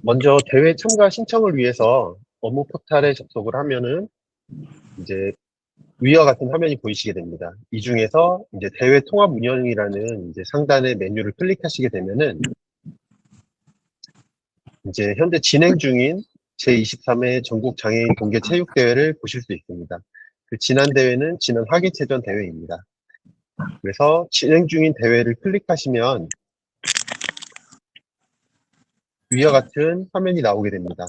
먼저 대회 참가 신청을 위해서 업무 포탈에 접속을 하면은 이제 위와 같은 화면이 보이시게 됩니다. 이 중에서 이제 대회 통합 운영이라는 이제 상단의 메뉴를 클릭하시게 되면은 이제 현재 진행 중인 제23회 전국 장애인 동계 체육대회를 보실 수 있습니다. 그 지난 대회는 지난 하계체전 대회입니다. 그래서 진행 중인 대회를 클릭하시면 위와 같은 화면이 나오게 됩니다.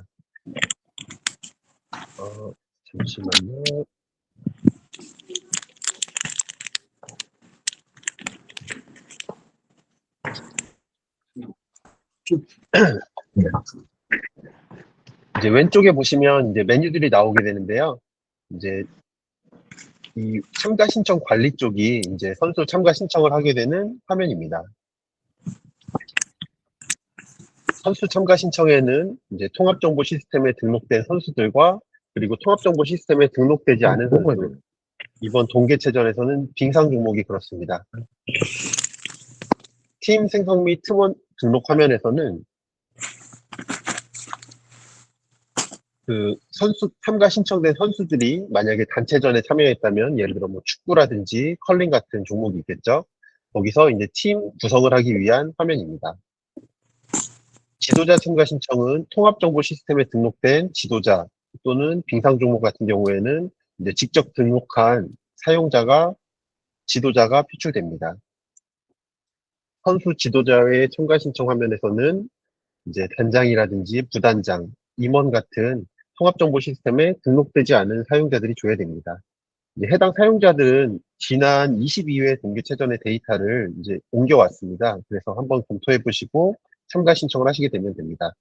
잠시만요. 네. 이제 왼쪽에 보시면 이제 메뉴들이 나오게 되는데요. 이제 이 참가 신청 관리 쪽이 이제 선수 참가 신청을 하게 되는 화면입니다. 선수 참가 신청에는 이제 통합정보 시스템에 등록된 선수들과 그리고 통합정보 시스템에 등록되지 않은 선수, 이번 동계체전에서는 빙상 종목이 그렇습니다. 팀 생성 및 팀원 등록 화면에서는 그 선수 참가 신청된 선수들이 만약에 단체전에 참여했다면 예를 들어 뭐 축구라든지 컬링 같은 종목이 있겠죠. 거기서 이제 팀 구성을 하기 위한 화면입니다. 지도자 참가 신청은 통합정보 시스템에 등록된 지도자 또는 빙상 종목 같은 경우에는 이제 직접 등록한 사용자가 지도자가 표출됩니다. 선수 지도자의 참가 신청 화면에서는 이제 단장이라든지 부단장, 임원 같은 통합정보 시스템에 등록되지 않은 사용자들이 조회됩니다. 이제 해당 사용자들은 지난 22회 동계체전의 데이터를 이제 옮겨왔습니다. 그래서 한번 검토해 보시고 참가 신청을 하시게 되면 됩니다.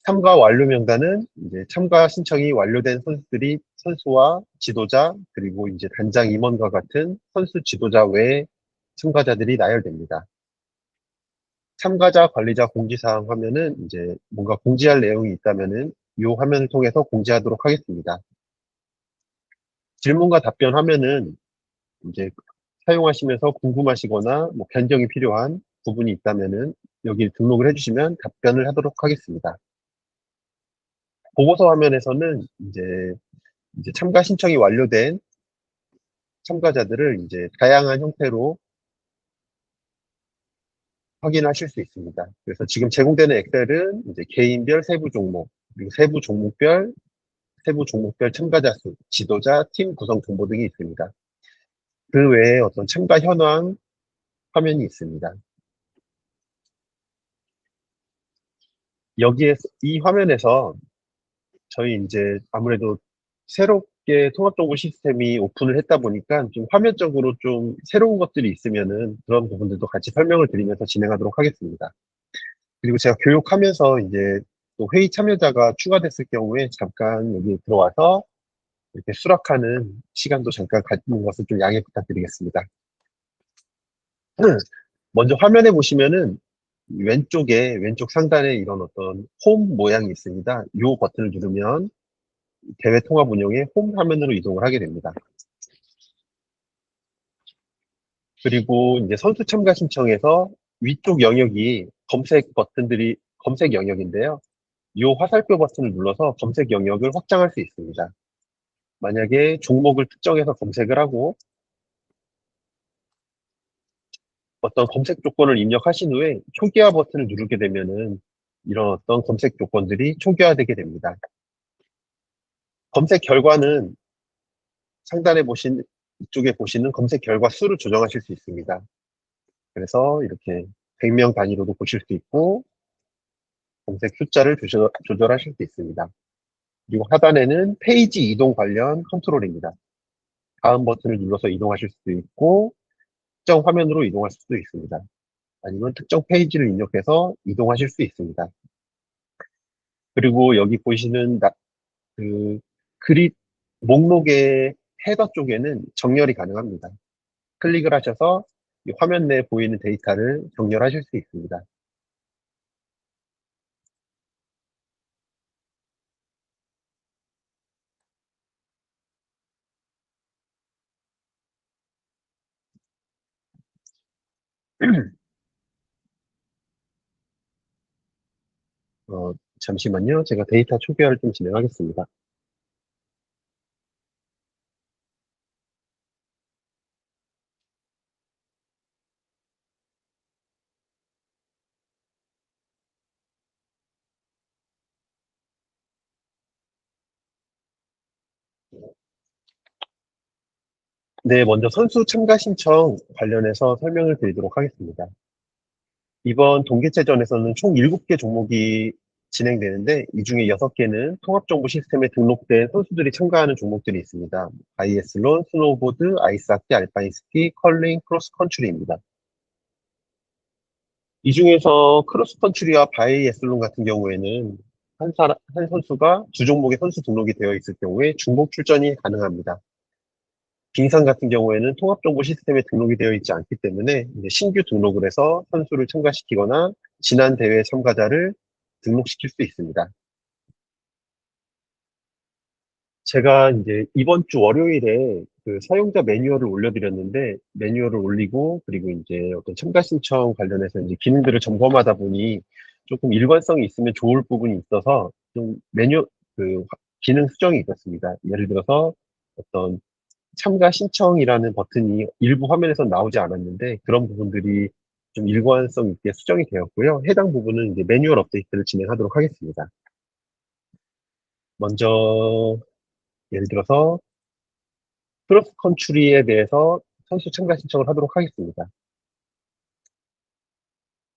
참가 완료 명단은 이제 참가 신청이 완료된 선수들이 선수와 지도자 그리고 이제 단장 임원과 같은 선수 지도자 외에 참가자들이 나열됩니다. 참가자 관리자 공지사항 화면은 이제 뭔가 공지할 내용이 있다면은 이 화면을 통해서 공지하도록 하겠습니다. 질문과 답변 화면은 이제 사용하시면서 궁금하시거나 뭐 변경이 필요한 부분이 있다면은 여기 등록을 해주시면 답변을 하도록 하겠습니다. 보고서 화면에서는 이제 참가 신청이 완료된 참가자들을 이제 다양한 형태로 확인하실 수 있습니다. 그래서 지금 제공되는 엑셀은 이제 개인별 세부 종목, 그리고 세부 종목별 참가자 수, 지도자, 팀 구성 정보 등이 있습니다. 그 외에 어떤 참가 현황 화면이 있습니다. 이 화면에서 저희 이제 아무래도 새롭게 통합정보 시스템이 오픈을 했다 보니까 좀 화면적으로 좀 새로운 것들이 있으면은 그런 부분들도 같이 설명을 드리면서 진행하도록 하겠습니다. 그리고 제가 교육하면서 이제 또 회의 참여자가 추가됐을 경우에 잠깐 여기 들어와서 이렇게 수락하는 시간도 잠깐 갖는 것을 좀 양해 부탁드리겠습니다. 먼저 화면에 보시면은 왼쪽 상단에 이런 어떤 홈 모양이 있습니다. 이 버튼을 누르면 대회 통합 운영의 홈 화면으로 이동을 하게 됩니다. 그리고 이제 선수 참가 신청에서 위쪽 영역이 검색 영역인데요. 이 화살표 버튼을 눌러서 검색 영역을 확장할 수 있습니다. 만약에 종목을 특정해서 검색을 하고 어떤 검색 조건을 입력하신 후에 초기화 버튼을 누르게 되면은 이런 어떤 검색 조건들이 초기화되게 됩니다. 검색 결과는 상단에 이쪽에 보시는 검색 결과 수를 조정하실 수 있습니다. 그래서 이렇게 100명 단위로도 보실 수 있고 검색 숫자를 조절하실 수 있습니다. 그리고 하단에는 페이지 이동 관련 컨트롤입니다. 다음 버튼을 눌러서 이동하실 수도 있고 특정 화면으로 이동할 수도 있습니다. 아니면 특정 페이지를 입력해서 이동하실 수 있습니다. 그리고 여기 보시는 그 그립 목록의 헤더 쪽에는 정렬이 가능합니다. 클릭을 하셔서 이 화면 내에 보이는 데이터를 정렬하실 수 있습니다. 잠시만요. 제가 데이터 초기화를 좀 진행하겠습니다. 네, 먼저 선수 참가 신청 관련해서 설명을 드리도록 하겠습니다. 이번 동계체전에서는 총 7개 종목이 진행되는데, 이 중에 6개는 통합정보 시스템에 등록된 선수들이 참가하는 종목들이 있습니다. 바이애슬론, 스노우보드, 아이스하키, 알파인스키, 컬링, 크로스컨트리입니다. 이 중에서 크로스컨트리와 바이애슬론 같은 경우에는 한 선수가 두 종목의 선수 등록이 되어 있을 경우에 중복 출전이 가능합니다. 빙상 같은 경우에는 통합정보 시스템에 등록이 되어 있지 않기 때문에 이제 신규 등록을 해서 선수를 참가시키거나 지난 대회 참가자를 등록시킬 수 있습니다. 제가 이제 이번 주 월요일에 그 사용자 매뉴얼을 올려드렸는데 매뉴얼을 올리고 그리고 이제 어떤 참가 신청 관련해서 이제 기능들을 점검하다 보니 조금 일관성이 있으면 좋을 부분이 있어서 좀 기능 수정이 있었습니다. 예를 들어서 어떤 참가 신청이라는 버튼이 일부 화면에서 나오지 않았는데 그런 부분들이 좀 일관성 있게 수정이 되었고요. 해당 부분은 이제 매뉴얼 업데이트를 진행하도록 하겠습니다. 먼저 예를 들어서 크로스 컨트리에 대해서 선수 참가 신청을 하도록 하겠습니다.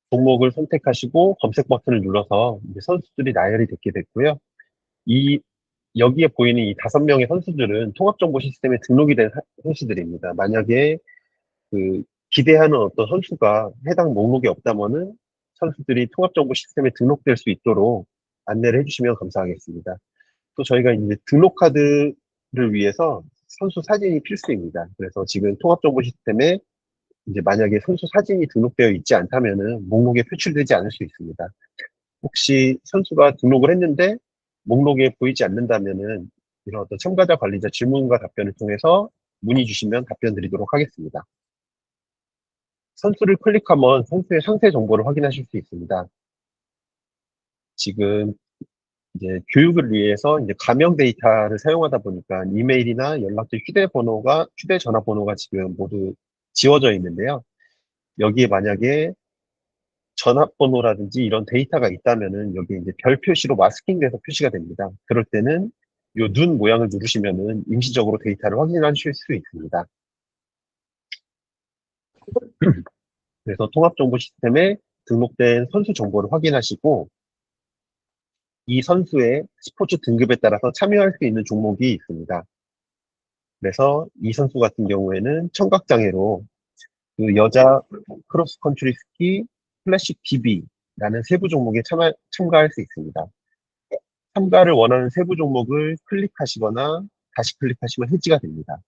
종목을 선택하시고 검색 버튼을 눌러서 이제 선수들이 나열이 됐게 됐고요. 이 여기에 보이는 이 5명의 선수들은 통합정보 시스템에 등록이 된 선수들입니다. 만약에 그 기대하는 어떤 선수가 해당 목록에 없다면은 선수들이 통합정보 시스템에 등록될 수 있도록 안내를 해주시면 감사하겠습니다. 또 저희가 이제 등록 카드를 위해서 선수 사진이 필수입니다. 그래서 지금 통합정보 시스템에 이제 만약에 선수 사진이 등록되어 있지 않다면은 목록에 표출되지 않을 수 있습니다. 혹시 선수가 등록을 했는데 목록에 보이지 않는다면은 이런 어떤 참가자 관리자 질문과 답변을 통해서 문의 주시면 답변 드리도록 하겠습니다. 선수를 클릭하면 선수의 상세 정보를 확인하실 수 있습니다. 지금 이제 교육을 위해서 이제 가명 데이터를 사용하다 보니까 이메일이나 연락처 휴대전화 번호가 지금 모두 지워져 있는데요. 여기에 만약에 전화번호라든지 이런 데이터가 있다면은 여기 이제 별 표시로 마스킹돼서 표시가 됩니다. 그럴 때는 요 눈 모양을 누르시면은 임시적으로 데이터를 확인하실 수 있습니다. 그래서 통합정보 시스템에 등록된 선수 정보를 확인하시고 이 선수의 스포츠 등급에 따라서 참여할 수 있는 종목이 있습니다. 그래서 이 선수 같은 경우에는 청각장애로 그 여자 크로스컨트리 스키 클래식 PB라는 세부 종목에 참가할 수 있습니다. 참가를 원하는 세부 종목을 클릭하시거나 다시 클릭하시면 해지가 됩니다.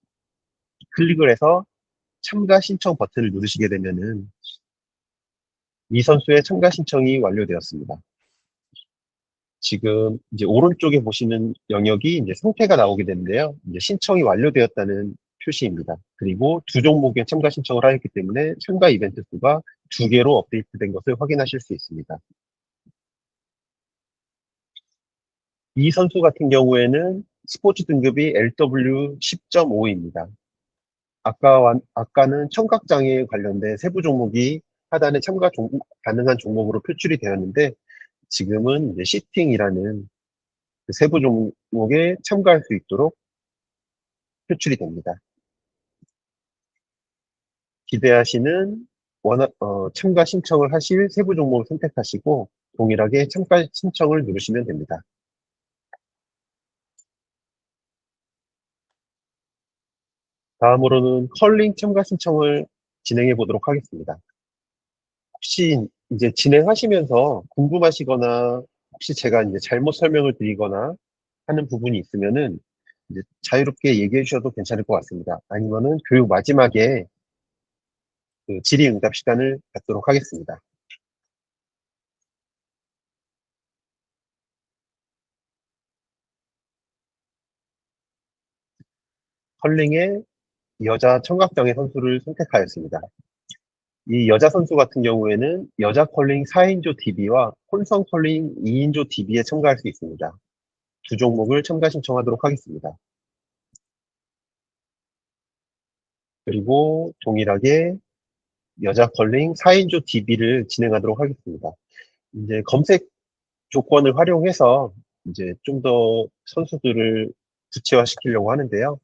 클릭을 해서 참가 신청 버튼을 누르시게 되면은 이 선수의 참가 신청이 완료되었습니다. 지금 이제 오른쪽에 보시는 영역이 이제 상태가 나오게 되는데요. 이제 신청이 완료되었다는 표시입니다. 그리고 두 종목에 참가 신청을 하였기 때문에 참가 이벤트 수가 2개로 업데이트된 것을 확인하실 수 있습니다. 이 선수 같은 경우에는 스포츠 등급이 LW 10.5입니다. 아까는 청각장애에 관련된 세부 종목이 하단에 가능한 종목으로 표출이 되었는데 지금은 이제 시팅이라는 그 세부 종목에 참가할 수 있도록 표출이 됩니다. 기대하시는 참가 신청을 하실 세부 종목을 선택하시고 동일하게 참가 신청을 누르시면 됩니다. 다음으로는 컬링 참가 신청을 진행해 보도록 하겠습니다. 혹시 이제 진행하시면서 궁금하시거나 혹시 제가 이제 잘못 설명을 드리거나 하는 부분이 있으면은 이제 자유롭게 얘기해 주셔도 괜찮을 것 같습니다. 아니면은 교육 마지막에 그 질의응답 시간을 갖도록 하겠습니다. 컬링의 여자 청각장애 선수를 선택하였습니다. 이 여자 선수 같은 경우에는 여자 컬링 4인조 DB와 혼성 컬링 2인조 DB에 참가할 수 있습니다. 두 종목을 참가 신청하도록 하겠습니다. 그리고 동일하게 여자 컬링 4인조 DB를 진행하도록 하겠습니다. 이제 검색 조건을 활용해서 이제 좀 더 선수들을 구체화시키려고 하는데요.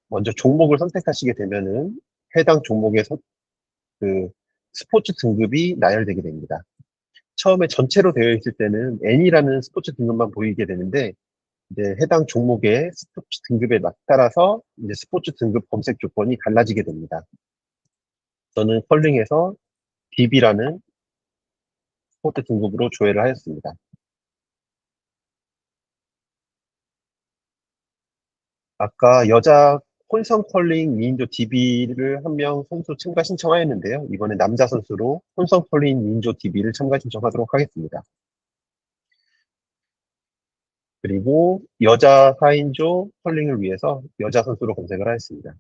먼저 종목을 선택하시게 되면은 해당 종목의 그 스포츠 등급이 나열되게 됩니다. 처음에 전체로 되어 있을 때는 N이라는 스포츠 등급만 보이게 되는데 이제 해당 종목의 스포츠 등급에 따라서 이제 스포츠 등급 검색 조건이 달라지게 됩니다. 저는 컬링에서 DB라는 스포츠 등급으로 조회를 하였습니다. 아까 여자 혼성 컬링 2인조 DB를 한 명 선수 참가 신청하였는데요. 이번에 남자 선수로 혼성 컬링 2인조 DB를 참가 신청하도록 하겠습니다. 그리고 여자 4인조 컬링을 위해서 여자 선수로 검색을 하였습니다.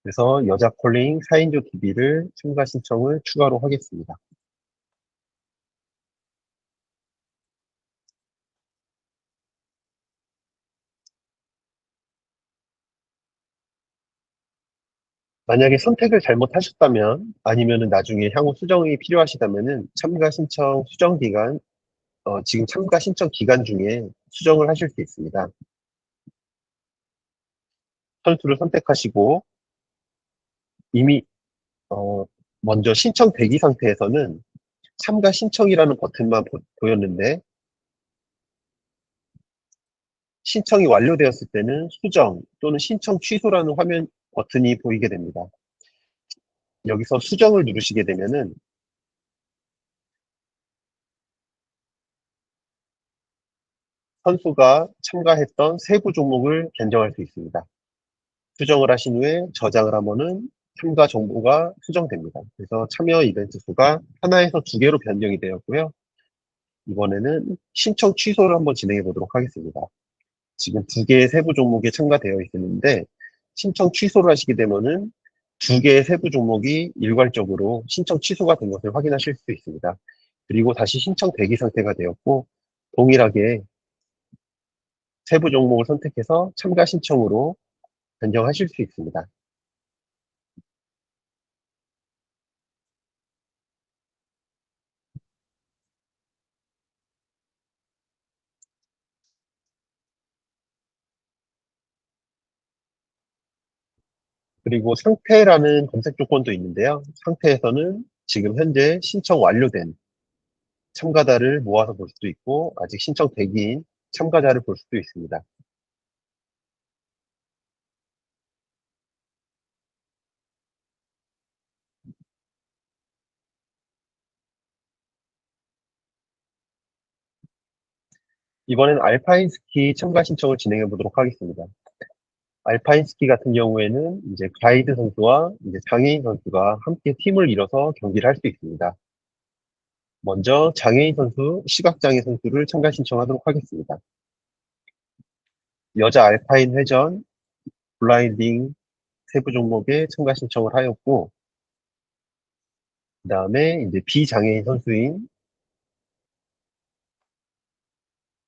그래서 여자 컬링 4인조 DB를 참가 신청을 추가로 하겠습니다. 만약에 선택을 잘못하셨다면 아니면은 나중에 향후 수정이 필요하시다면은 참가 신청 수정 기간, 지금 참가 신청 기간 중에 수정을 하실 수 있습니다. 선수를 선택하시고 이미 어, 먼저 신청 대기 상태에서는 참가 신청이라는 버튼만 보였는데 신청이 완료되었을 때는 수정 또는 신청 취소라는 화면 버튼이 보이게 됩니다. 여기서 수정을 누르시게 되면은 선수가 참가했던 세부 종목을 견적할 수 있습니다. 수정을 하신 후에 저장을 하면은 참가 정보가 수정됩니다. 그래서 참여 이벤트 수가 하나에서 두 개로 변경이 되었고요. 이번에는 신청 취소를 한번 진행해 보도록 하겠습니다. 지금 두 개의 세부 종목에 참가되어 있는데 신청 취소를 하시게 되면은 두 개의 세부 종목이 일괄적으로 신청 취소가 된 것을 확인하실 수 있습니다. 그리고 다시 신청 대기 상태가 되었고 동일하게 세부 종목을 선택해서 참가 신청으로 변경하실 수 있습니다. 그리고 상태라는 검색 조건도 있는데요. 상태에서는 지금 현재 신청 완료된 참가자를 모아서 볼 수도 있고 아직 신청 대기인 참가자를 볼 수도 있습니다. 이번엔 알파인 스키 참가 신청을 진행해 보도록 하겠습니다. 알파인 스키 같은 경우에는 이제 가이드 선수와 이제 장애인 선수가 함께 팀을 이뤄서 경기를 할 수 있습니다. 먼저 장애인 선수, 시각장애 선수를 참가 신청하도록 하겠습니다. 여자 알파인 회전, 블라인딩 세부 종목에 참가 신청을 하였고, 그 다음에 이제 비장애인 선수인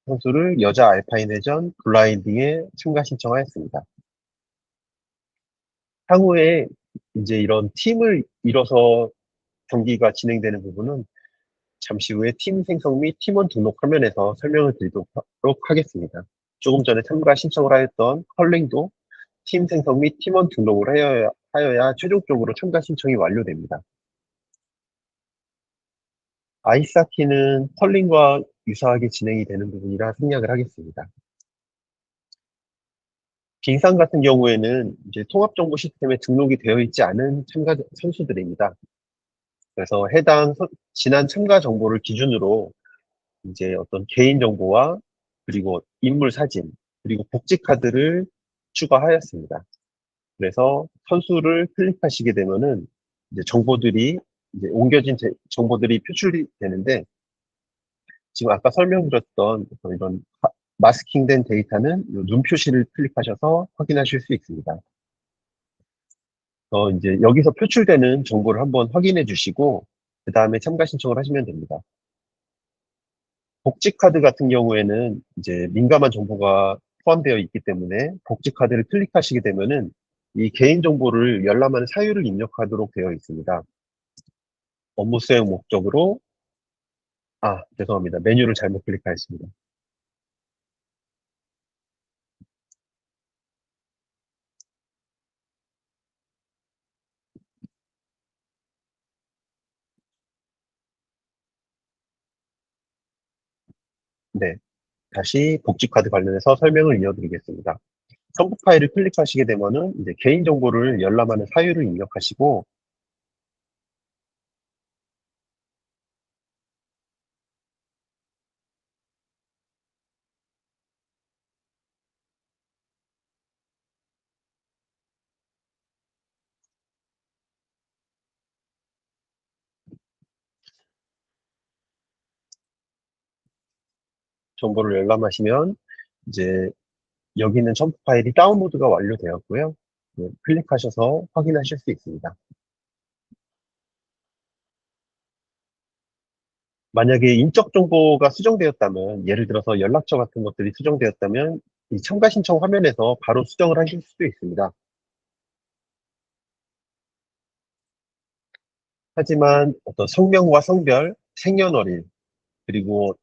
선수를 여자 알파인 회전, 블라인딩에 참가 신청하였습니다. 향후에 이제 이런 팀을 이뤄서 경기가 진행되는 부분은 잠시 후에 팀 생성 및 팀원 등록 화면에서 설명을 드리도록 하겠습니다. 조금 전에 참가 신청을 하였던 컬링도 팀 생성 및 팀원 등록을 하여야 최종적으로 참가 신청이 완료됩니다. 아이스하키는 컬링과 유사하게 진행이 되는 부분이라 생략을 하겠습니다. 빙상 같은 경우에는 이제 통합정보 시스템에 등록이 되어 있지 않은 참가 선수들입니다. 그래서 해당 지난 참가 정보를 기준으로 이제 어떤 개인 정보와 그리고 인물 사진 그리고 복지 카드를 추가하였습니다. 그래서 선수를 클릭하시게 되면은 이제 정보들이 이제 옮겨진 정보들이 표출이 되는데 지금 아까 설명드렸던 이런 마스킹된 데이터는 이 눈 표시를 클릭하셔서 확인하실 수 있습니다. 이제 여기서 표출되는 정보를 한번 확인해 주시고, 그 다음에 참가 신청을 하시면 됩니다. 복지 카드 같은 경우에는 이제 민감한 정보가 포함되어 있기 때문에 복지 카드를 클릭하시게 되면은 이 개인 정보를 열람하는 사유를 입력하도록 되어 있습니다. 업무 수행 목적으로, 죄송합니다. 메뉴를 잘못 클릭하였습니다. 네. 다시 복지 카드 관련해서 설명을 이어드리겠습니다. 첨부 파일을 클릭하시게 되면은 이제 개인 정보를 열람하는 사유를 입력하시고, 정보를 열람하시면 이제 여기 있는 첨부 파일이 다운로드가 완료되었고요. 네, 클릭하셔서 확인하실 수 있습니다. 만약에 인적 정보가 수정되었다면, 예를 들어서 연락처 같은 것들이 수정되었다면, 이 참가 신청 화면에서 바로 수정을 하실 수도 있습니다. 하지만 어떤 성명과 성별, 생년월일, 그리고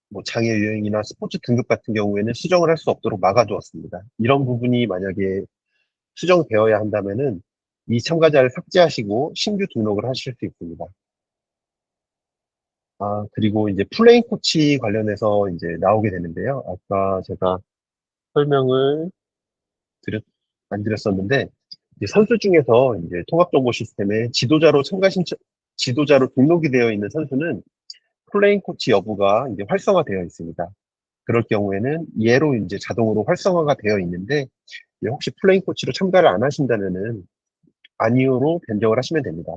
뭐 장애 유형이나 스포츠 등급 같은 경우에는 수정을 할 수 없도록 막아두었습니다. 이런 부분이 만약에 수정되어야 한다면은 이 참가자를 삭제하시고 신규 등록을 하실 수 있습니다. 그리고 이제 플레잉 코치 관련해서 이제 나오게 되는데요. 아까 제가 설명을 드렸, 안 드렸었는데, 이제 선수 중에서 이제 통합정보 시스템에 지도자로 등록이 되어 있는 선수는 플레잉 코치 여부가 이제 활성화되어 있습니다. 그럴 경우에는 얘로 이제 자동으로 활성화가 되어 있는데, 혹시 플레잉 코치로 참가를 안 하신다면은 아니오로 변경을 하시면 됩니다.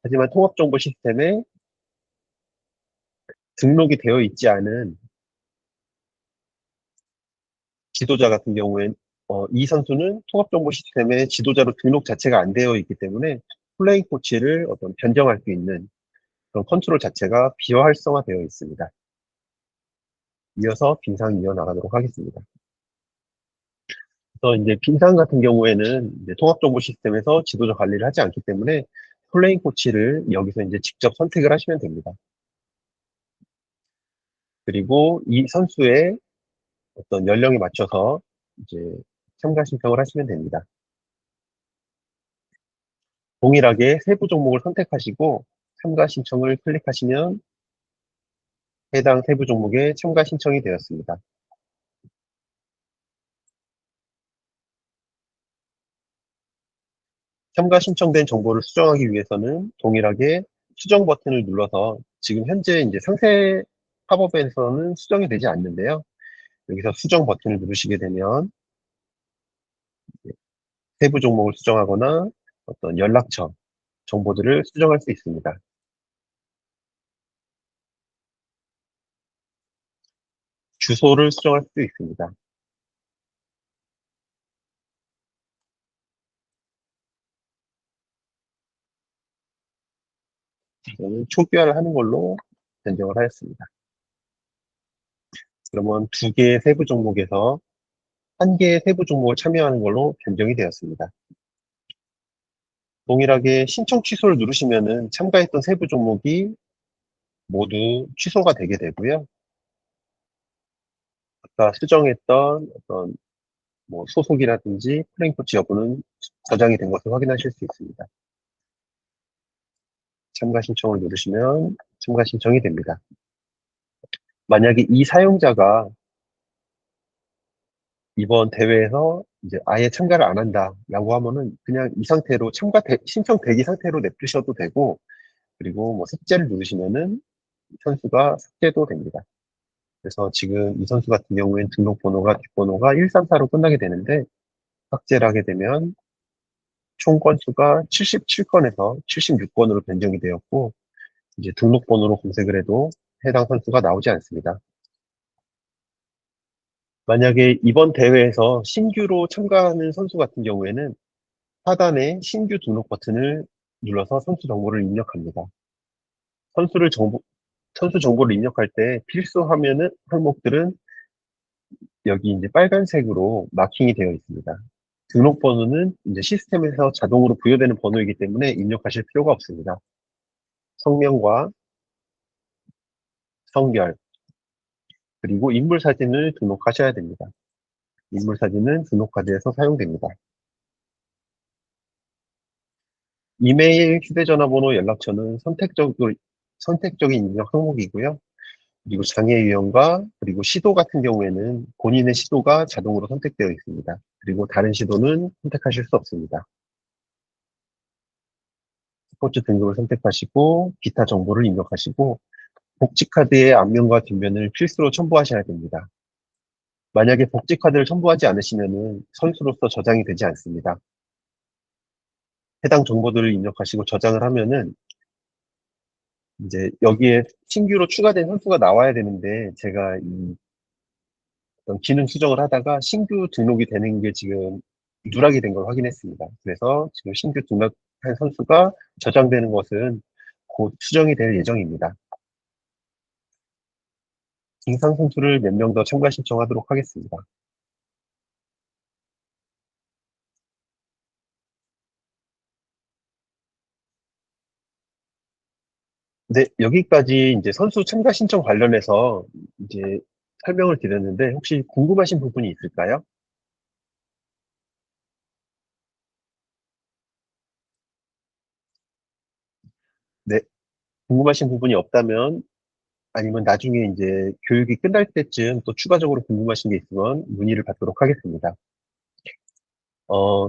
하지만 통합정보 시스템에 등록이 되어 있지 않은 지도자 같은 경우엔 이 선수는 통합정보 시스템에 지도자로 등록 자체가 안 되어 있기 때문에 플레잉 코치를 어떤 변경할 수 있는 그런 컨트롤 자체가 비활성화되어 있습니다. 이어서 빙상 이어나가도록 하겠습니다. 그래서 이제 빙상 같은 경우에는 이제 통합정보 시스템에서 지도자 관리를 하지 않기 때문에 플레잉 코치를 여기서 이제 직접 선택을 하시면 됩니다. 그리고 이 선수의 어떤 연령에 맞춰서 이제 참가 신청을 하시면 됩니다. 동일하게 세부 종목을 선택하시고 참가 신청을 클릭하시면 해당 세부 종목에 참가 신청이 되었습니다. 참가 신청된 정보를 수정하기 위해서는 동일하게 수정 버튼을 눌러서 지금 현재 이제 상세 팝업에서는 수정이 되지 않는데요. 여기서 수정 버튼을 누르시게 되면 세부 종목을 수정하거나 어떤 연락처 정보들을 수정할 수 있습니다. 주소를 수정할 수도 있습니다. 저는 초기화를 하는 걸로 변경을 하였습니다. 그러면 두 개의 세부 종목에서 한 개의 세부 종목을 참여하는 걸로 변경이 되었습니다. 동일하게 신청 취소를 누르시면은 참가했던 세부 종목이 모두 취소가 되게 되고요. 아까 수정했던 어떤 뭐 소속이라든지 플레잉 코치 여부는 저장이 된 것을 확인하실 수 있습니다. 참가 신청을 누르시면 참가 신청이 됩니다. 만약에 이 사용자가 이번 대회에서 이제 아예 참가를 안 한다라고 하면은 그냥 이 상태로 신청 대기 상태로 냅두셔도 되고, 그리고 뭐 삭제를 누르시면은 선수가 삭제도 됩니다. 그래서 지금 이 선수 같은 경우엔 등록 번호가 뒷번호가 134로 끝나게 되는데, 삭제를 하게 되면 총 건수가 77건에서 76건으로 변경이 되었고, 이제 등록 번호로 검색을 해도 해당 선수가 나오지 않습니다. 만약에 이번 대회에서 신규로 참가하는 선수 같은 경우에는 하단에 신규 등록 버튼을 눌러서 선수 정보를 입력합니다. 선수를 정보, 선수 정보를 입력할 때 필수 화면은 항목들은 여기 이제 빨간색으로 마킹이 되어 있습니다. 등록 번호는 이제 시스템에서 자동으로 부여되는 번호이기 때문에 입력하실 필요가 없습니다. 성명과 성별, 그리고 인물 사진을 등록하셔야 됩니다. 인물 사진은 등록카드에서 사용됩니다. 이메일, 휴대전화 번호, 연락처는 선택적인 입력 항목이고요. 그리고 장애 유형과 그리고 시도 같은 경우에는 본인의 시도가 자동으로 선택되어 있습니다. 그리고 다른 시도는 선택하실 수 없습니다. 스포츠 등급을 선택하시고 기타 정보를 입력하시고 복지카드의 앞면과 뒷면을 필수로 첨부하셔야 됩니다. 만약에 복지카드를 첨부하지 않으시면 선수로서 저장이 되지 않습니다. 해당 정보들을 입력하시고 저장을 하면은 이제 여기에 신규로 추가된 선수가 나와야 되는데 제가 이 어떤 기능 수정을 하다가 신규 등록이 되는 게 지금 누락이 된 걸 확인했습니다. 그래서 지금 신규 등록한 선수가 저장되는 것은 곧 수정이 될 예정입니다. 임상 선수를 몇 명 더 참가 신청하도록 하겠습니다. 네, 여기까지 이제 선수 참가 신청 관련해서 이제 설명을 드렸는데 혹시 궁금하신 부분이 있을까요? 네, 궁금하신 부분이 없다면 아니면 나중에 이제 교육이 끝날 때쯤 또 추가적으로 궁금하신 게 있으면 문의를 받도록 하겠습니다. 어,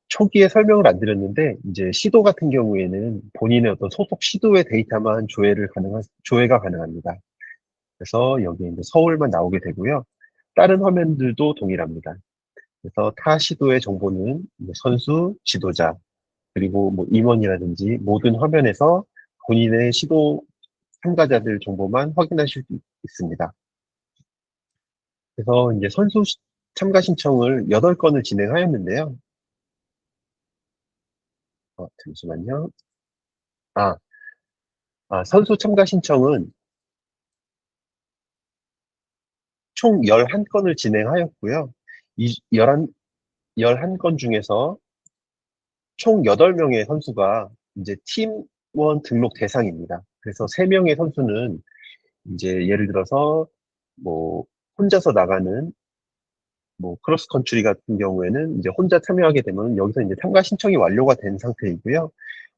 초기에 설명을 안 드렸는데 이제 시도 같은 경우에는 본인의 어떤 소속 시도의 데이터만 조회가 가능합니다. 그래서 여기 이제 서울만 나오게 되고요. 다른 화면들도 동일합니다. 그래서 타 시도의 정보는 뭐 선수, 지도자, 그리고 뭐 임원이라든지 모든 화면에서 본인의 시도 참가자들 정보만 확인하실 수 있습니다. 그래서 이제 참가 신청을 8건을 진행하였는데요. 잠시만요. 아, 선수 참가 신청은 총 11건을 진행하였고요. 이 11건 중에서 총 8명의 선수가 이제 팀원 등록 대상입니다. 그래서 3명의 선수는 이제 예를 들어서 뭐 혼자서 나가는 뭐 크로스 컨트리 같은 경우에는 이제 혼자 참여하게 되면 여기서 이제 참가 신청이 완료가 된 상태이고요.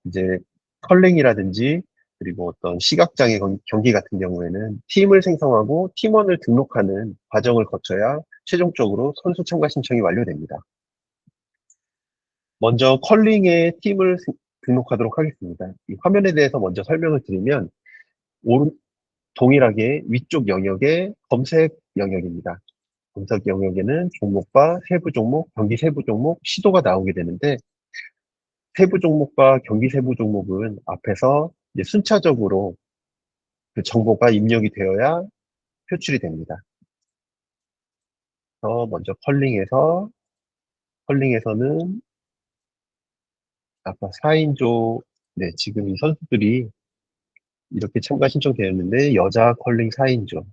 이제 컬링이라든지 그리고 어떤 시각장애 경기 같은 경우에는 팀을 생성하고 팀원을 등록하는 과정을 거쳐야 최종적으로 선수 참가 신청이 완료됩니다. 먼저 컬링의 팀을 등록하도록 하겠습니다. 이 화면에 대해서 먼저 설명을 드리면 오른 동일하게 위쪽 영역의 검색 영역입니다. 검색 영역에는 종목과 세부 종목, 경기 세부 종목, 시도가 나오게 되는데 세부 종목과 경기 세부 종목은 앞에서 이제 순차적으로 그 정보가 입력이 되어야 표출이 됩니다. 그래서 먼저 컬링에서는 아까 4인조, 네, 지금 이 선수들이 이렇게 참가 신청되었는데 여자 컬링 4인조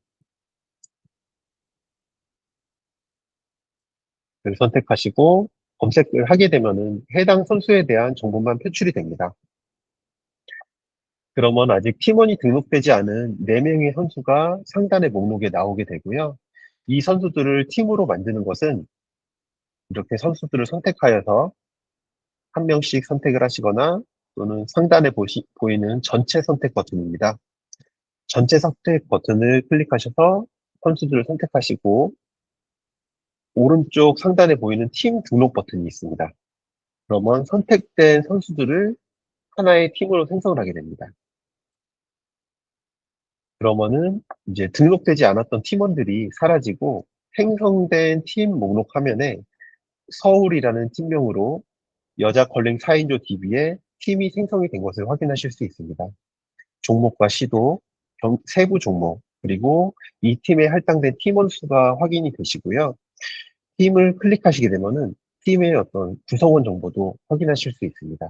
를 선택하시고 검색을 하게 되면은 해당 선수에 대한 정보만 표출이 됩니다. 그러면 아직 팀원이 등록되지 않은 4명의 선수가 상단의 목록에 나오게 되고요. 이 선수들을 팀으로 만드는 것은 이렇게 선수들을 선택하여서 한 명씩 선택을 하시거나 또는 상단에 보이는 전체 선택 버튼입니다. 전체 선택 버튼을 클릭하셔서 선수들을 선택하시고 오른쪽 상단에 보이는 팀 등록 버튼이 있습니다. 그러면 선택된 선수들을 하나의 팀으로 생성을 하게 됩니다. 그러면은 이제 등록되지 않았던 팀원들이 사라지고 생성된 팀 목록 화면에 서울이라는 팀명으로 여자 컬링 4인조 DB에 팀이 생성이 된 것을 확인하실 수 있습니다. 종목과 시도, 세부 종목, 그리고 이 팀에 할당된 팀원 수가 확인이 되시고요. 팀을 클릭하시게 되면은 팀의 어떤 구성원 정보도 확인하실 수 있습니다.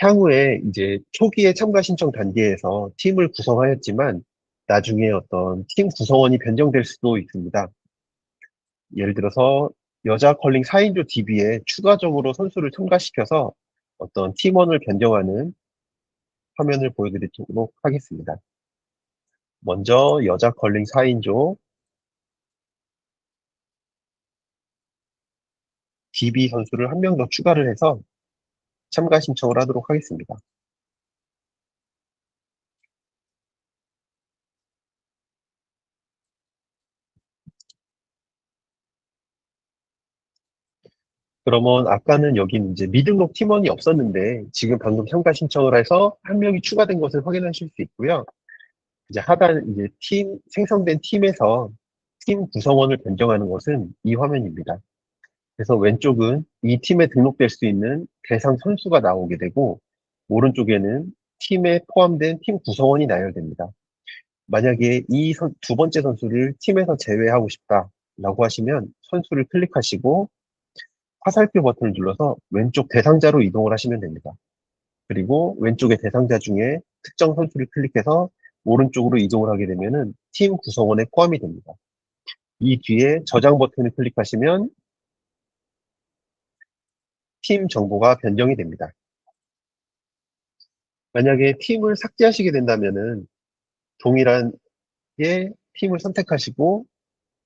향후에 이제 초기에 참가 신청 단계에서 팀을 구성하였지만 나중에 어떤 팀 구성원이 변경될 수도 있습니다. 예를 들어서 여자 컬링 4인조 DB에 추가적으로 선수를 첨가시켜서 어떤 팀원을 변경하는 화면을 보여드리도록 하겠습니다. 먼저 여자 컬링 4인조 DB 선수를 한 명 더 추가를 해서 참가 신청을 하도록 하겠습니다. 그러면 아까는 여기는 이제 미등록 팀원이 없었는데 지금 방금 참가 신청을 해서 한 명이 추가된 것을 확인하실 수 있고요. 이제 하단 이제 생성된 팀에서 팀 구성원을 변경하는 것은 이 화면입니다. 그래서 왼쪽은 이 팀에 등록될 수 있는 대상 선수가 나오게 되고 오른쪽에는 팀에 포함된 팀 구성원이 나열됩니다. 만약에 두 번째 선수를 팀에서 제외하고 싶다라고 하시면 선수를 클릭하시고 화살표 버튼을 눌러서 왼쪽 대상자로 이동을 하시면 됩니다. 그리고 왼쪽의 대상자 중에 특정 선수를 클릭해서 오른쪽으로 이동을 하게 되면은 팀 구성원에 포함이 됩니다. 이 뒤에 저장 버튼을 클릭하시면 팀 정보가 변경이 됩니다. 만약에 팀을 삭제하시게 된다면은 동일한 팀을 선택하시고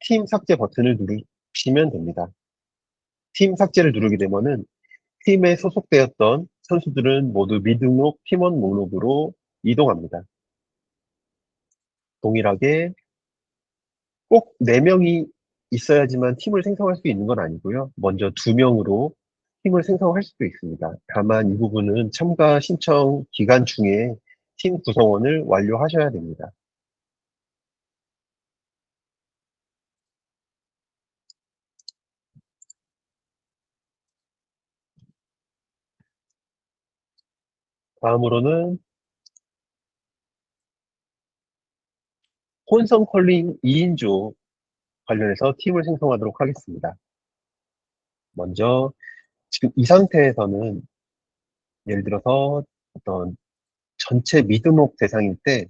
팀 삭제 버튼을 누르시면 됩니다. 팀 삭제를 누르게 되면은 팀에 소속되었던 선수들은 모두 미등록 팀원 목록으로 이동합니다. 동일하게 꼭 4명이 있어야지만 팀을 생성할 수 있는 건 아니고요. 먼저 2명으로 팀을 생성할 수도 있습니다. 다만 이 부분은 참가 신청 기간 중에 팀 구성원을 완료하셔야 됩니다. 다음으로는 혼성 컬링 2인조 관련해서 팀을 생성하도록 하겠습니다. 먼저 지금 이 상태에서는 예를 들어서 어떤 전체 미등록 대상일 때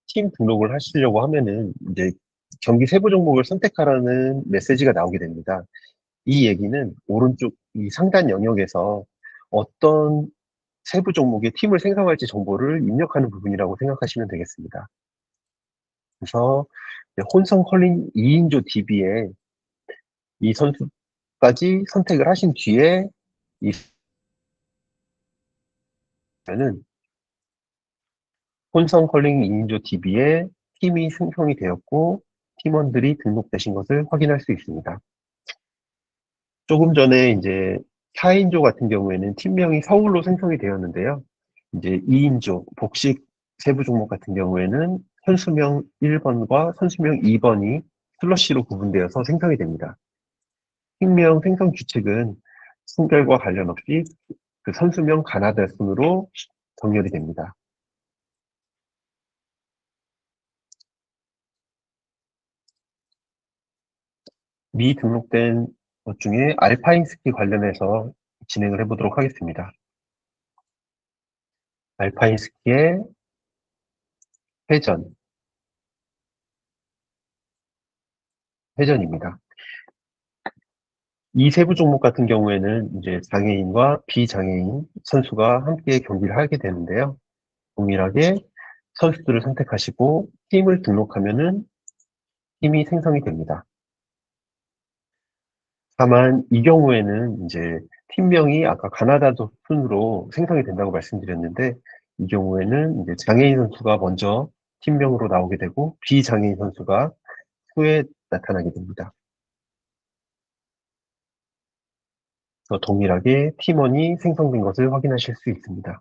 팀 등록을 하시려고 하면은 이제 경기 세부 종목을 선택하라는 메시지가 나오게 됩니다. 이 얘기는 오른쪽 이 상단 영역에서 어떤 세부 종목의 팀을 생성할지 정보를 입력하는 부분이라고 생각하시면 되겠습니다. 그래서 혼성 컬링 2인조 DB에 이 선수까지 선택을 하신 뒤에 이 는 혼성 컬링 2인조 DB에 팀이 생성이 되었고 팀원들이 등록되신 것을 확인할 수 있습니다. 조금 전에 이제 4인조 같은 경우에는 팀명이 서울로 생성이 되었는데요. 이제 2인조 복식 세부 종목 같은 경우에는 선수명 1번과 선수명 2번이 슬러시로 구분되어서 생성이 됩니다. 팀명 생성 규칙은 성별과 관련 없이 그 선수명 가나다 순으로 정렬이 됩니다. 미등록된 것 중에 알파인 스키 관련해서 진행을 해보도록 하겠습니다. 알파인 스키의 회전, 회전입니다. 이 세부 종목 같은 경우에는 이제 장애인과 비장애인 선수가 함께 경기를 하게 되는데요. 동일하게 선수들을 선택하시고 팀을 등록하면은 팀이 생성이 됩니다. 다만 이 경우에는 이제 팀명이 아까 가나다도 순으로 생성이 된다고 말씀드렸는데 이 경우에는 이제 장애인 선수가 먼저 팀명으로 나오게 되고 비장애인 선수가 후에 나타나게 됩니다. 그래서 동일하게 팀원이 생성된 것을 확인하실 수 있습니다.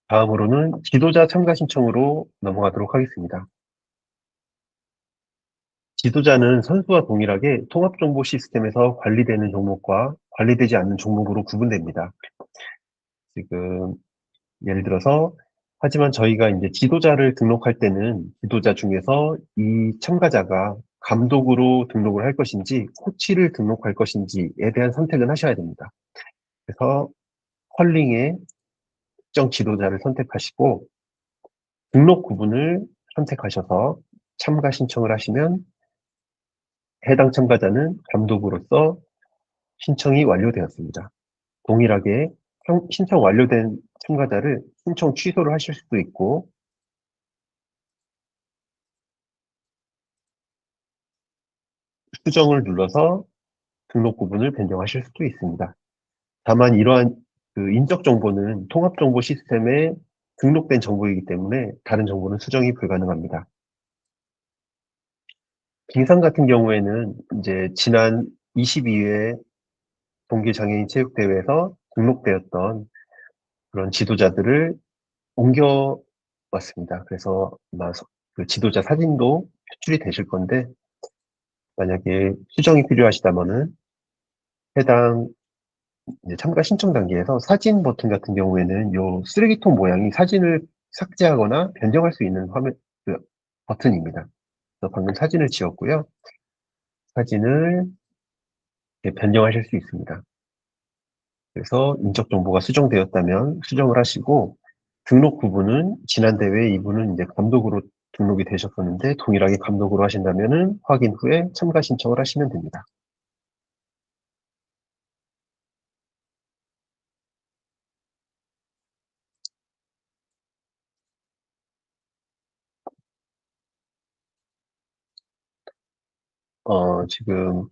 다음으로는 지도자 참가 신청으로 넘어가도록 하겠습니다. 지도자는 선수와 동일하게 통합정보 시스템에서 관리되는 종목과 관리되지 않는 종목으로 구분됩니다. 지금 예를 들어서 하지만 저희가 이제 지도자를 등록할 때는 지도자 중에서 이 참가자가 감독으로 등록을 할 것인지 코치를 등록할 것인지에 대한 선택은 하셔야 됩니다. 그래서 컬링의 특정 지도자를 선택하시고 등록 구분을 선택하셔서 참가 신청을 하시면 해당 참가자는 감독으로서 신청이 완료되었습니다. 동일하게 신청 완료된 참가자를 신청 취소를 하실 수도 있고 수정을 눌러서 등록 구분을 변경하실 수도 있습니다. 다만 이러한 그 인적 정보는 통합 정보 시스템에 등록된 정보이기 때문에 다른 정보는 수정이 불가능합니다. 빙상 같은 경우에는 이제 지난 22회 동계장애인 체육대회에서 등록되었던 그런 지도자들을 옮겨왔습니다. 그래서 아마 그 지도자 사진도 표출이 되실 건데 만약에 수정이 필요하시다면은 해당 이제 참가 신청 단계에서 사진 버튼 같은 경우에는 요 쓰레기통 모양이 사진을 삭제하거나 변경할 수 있는 화면 그 버튼입니다. 그래서 방금 사진을 지웠고요. 사진을 변경하실 수 있습니다. 그래서 인적 정보가 수정되었다면 수정을 하시고 등록 부분은 지난 대회 이분은 이제 감독으로 등록이 되셨었는데 동일하게 감독으로 하신다면은 확인 후에 참가 신청을 하시면 됩니다. 지금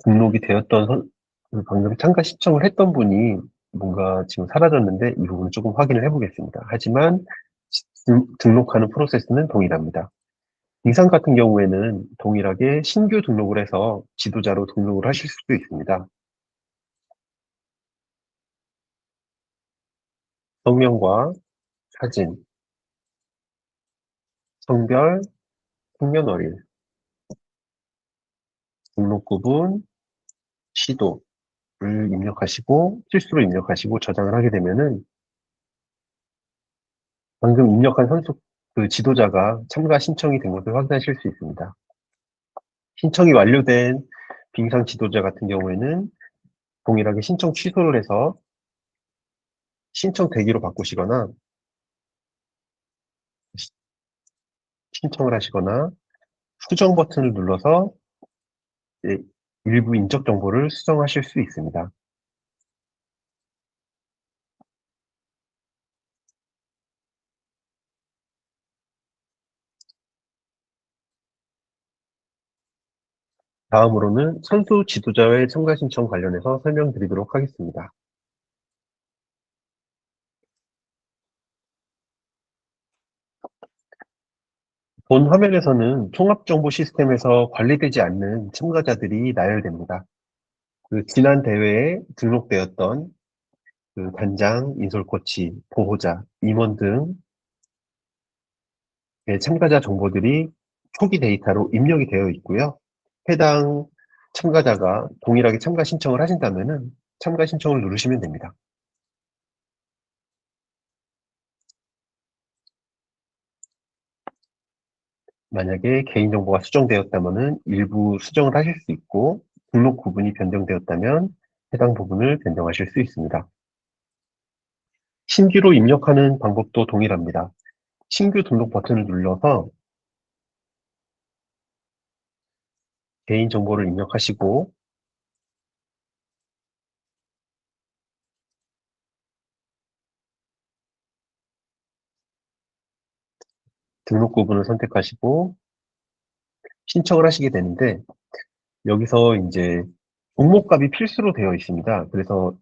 등록이 되었던 그 방금 참가 신청을 했던 분이 뭔가 지금 사라졌는데 이 부분을 조금 확인을 해보겠습니다. 하지만 등록하는 프로세스는 동일합니다. 이상 같은 경우에는 동일하게 신규 등록을 해서 지도자로 등록을 하실 수도 있습니다. 성명과 사진, 성별, 생년월일, 등록 구분, 시도를 입력하시고 필수로 입력하시고 저장을 하게 되면은 방금 입력한 선수 그 지도자가 참가 신청이 된 것을 확인하실 수 있습니다. 신청이 완료된 빙상 지도자 같은 경우에는 동일하게 신청 취소를 해서 신청 대기로 바꾸시거나 신청을 하시거나 수정 버튼을 눌러서 이제 일부 인적 정보를 수정하실 수 있습니다. 다음으로는 선수 지도자의 참가 신청 관련해서 설명드리도록 하겠습니다. 본 화면에서는 통합정보 시스템에서 관리되지 않는 참가자들이 나열됩니다. 그 지난 대회에 등록되었던 그 단장, 인솔코치, 보호자, 임원 등의 참가자 정보들이 초기 데이터로 입력이 되어 있고요. 해당 참가자가 동일하게 참가 신청을 하신다면은 참가 신청을 누르시면 됩니다. 만약에 개인정보가 수정되었다면은 일부 수정을 하실 수 있고 등록 구분이 변경되었다면 해당 부분을 변경하실 수 있습니다. 신규로 입력하는 방법도 동일합니다. 신규 등록 버튼을 눌러서 개인정보를 입력하시고 등록 구분을 선택하시고 신청을 하시게 되는데 여기서 이제 종목값이 필수로 되어 있습니다. 그래서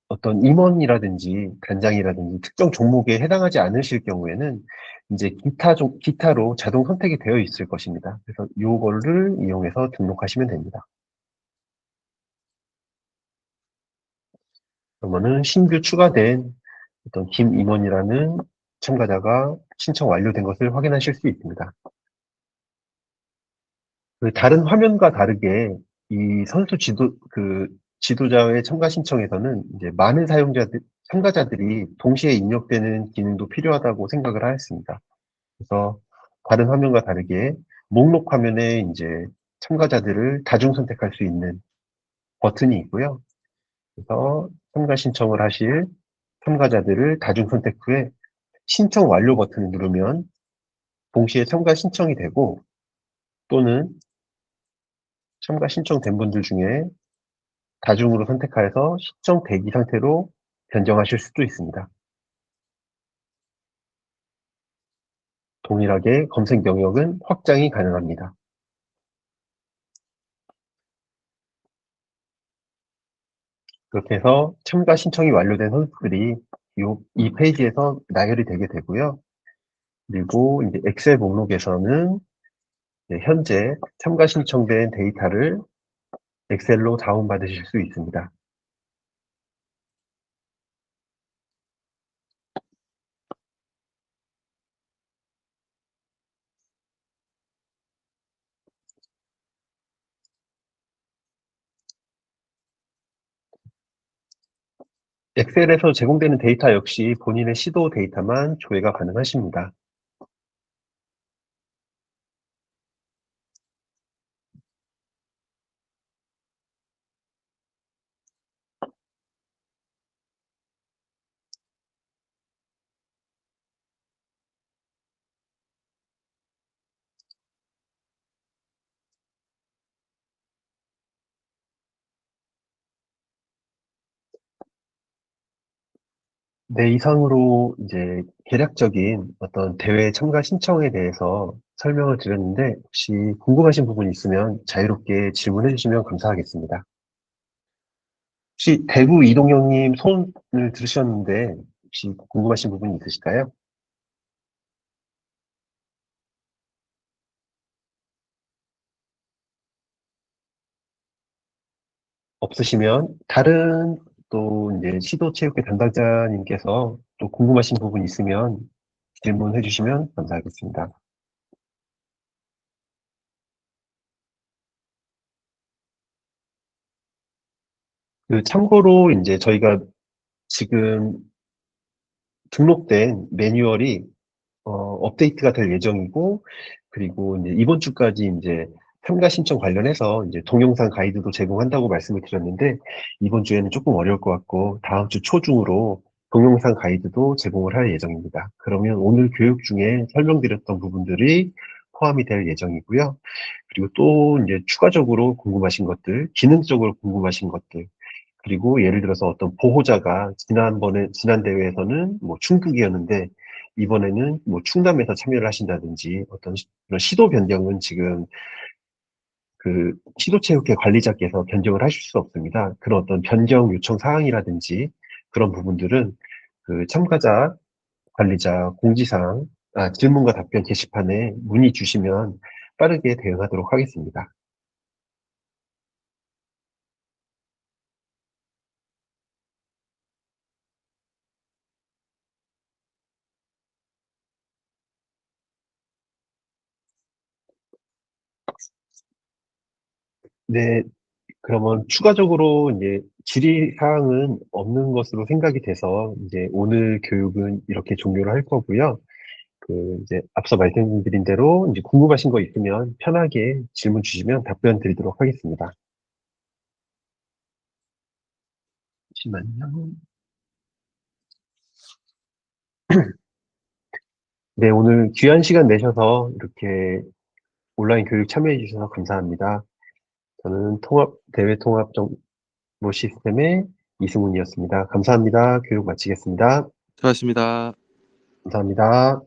어떤 임원이라든지 단장이라든지 특정 종목에 해당하지 않으실 경우에는 이제 기타로 자동 선택이 되어 있을 것입니다. 그래서 요거를 이용해서 등록하시면 됩니다. 그러면은 신규 추가된 어떤 김임원이라는 참가자가 신청 완료된 것을 확인하실 수 있습니다. 그 다른 화면과 다르게 이 선수 지도자의 참가 신청에서는 이제 많은 참가자들이 동시에 입력되는 기능도 필요하다고 생각을 하였습니다. 그래서 다른 화면과 다르게 목록 화면에 이제 참가자들을 다중 선택할 수 있는 버튼이 있고요. 그래서 참가 신청을 하실 참가자들을 다중 선택 후에 신청 완료 버튼을 누르면 동시에 참가 신청이 되고, 또는 참가 신청된 분들 중에 다중으로 선택하여서 신청 대기 상태로 변경하실 수도 있습니다. 동일하게 검색 영역은 확장이 가능합니다. 그렇게 해서 참가 신청이 완료된 선수들이 이 페이지에서 나열이 되게 되고요. 그리고 이제 엑셀 목록에서는 현재 참가 신청된 데이터를 엑셀로 다운받으실 수 있습니다. 엑셀에서 제공되는 데이터 역시 본인의 시도 데이터만 조회가 가능하십니다. 네, 이상으로 이제 개략적인 어떤 대회 참가 신청에 대해서 설명을 드렸는데, 혹시 궁금하신 부분이 있으면 자유롭게 질문해 주시면 감사하겠습니다. 혹시 대구 이동형님 손을 들으셨는데, 혹시 궁금하신 부분이 있으실까요? 없으시면 다른 또 이제 시도체육회 담당자님께서 또 궁금하신 부분이 있으면 질문해 주시면 감사하겠습니다. 참고로 이제 저희가 지금 등록된 매뉴얼이 업데이트가 될 예정이고, 그리고 이제 이번 주까지 이제 참가 신청 관련해서 이제 동영상 가이드도 제공한다고 말씀을 드렸는데, 이번 주에는 조금 어려울 것 같고, 다음 주 초중으로 동영상 가이드도 제공을 할 예정입니다. 그러면 오늘 교육 중에 설명드렸던 부분들이 포함이 될 예정이고요. 그리고 또 이제 추가적으로 궁금하신 것들, 기능적으로 궁금하신 것들, 그리고 예를 들어서 어떤 보호자가 지난 대회에서는 뭐 충북이었는데, 이번에는 뭐 충남에서 참여를 하신다든지, 어떤 그런 시도 변경은 지금 그 시도체육회 관리자께서 변경을 하실 수 없습니다. 그런 어떤 변경 요청 사항이라든지 그런 부분들은 그 참가자 관리자 공지사항, 질문과 답변 게시판에 문의 주시면 빠르게 대응하도록 하겠습니다. 네, 그러면 추가적으로 이제 질의사항은 없는 것으로 생각이 돼서 이제 오늘 교육은 이렇게 종료를 할 거고요. 이제 앞서 말씀드린 대로 이제 궁금하신 거 있으면 편하게 질문 주시면 답변 드리도록 하겠습니다. 잠시만요. 네, 오늘 귀한 시간 내셔서 이렇게 온라인 교육 참여해 주셔서 감사합니다. 저는 대외 통합 정보 시스템의 이승훈이었습니다. 감사합니다. 교육 마치겠습니다. 수고하셨습니다. 감사합니다.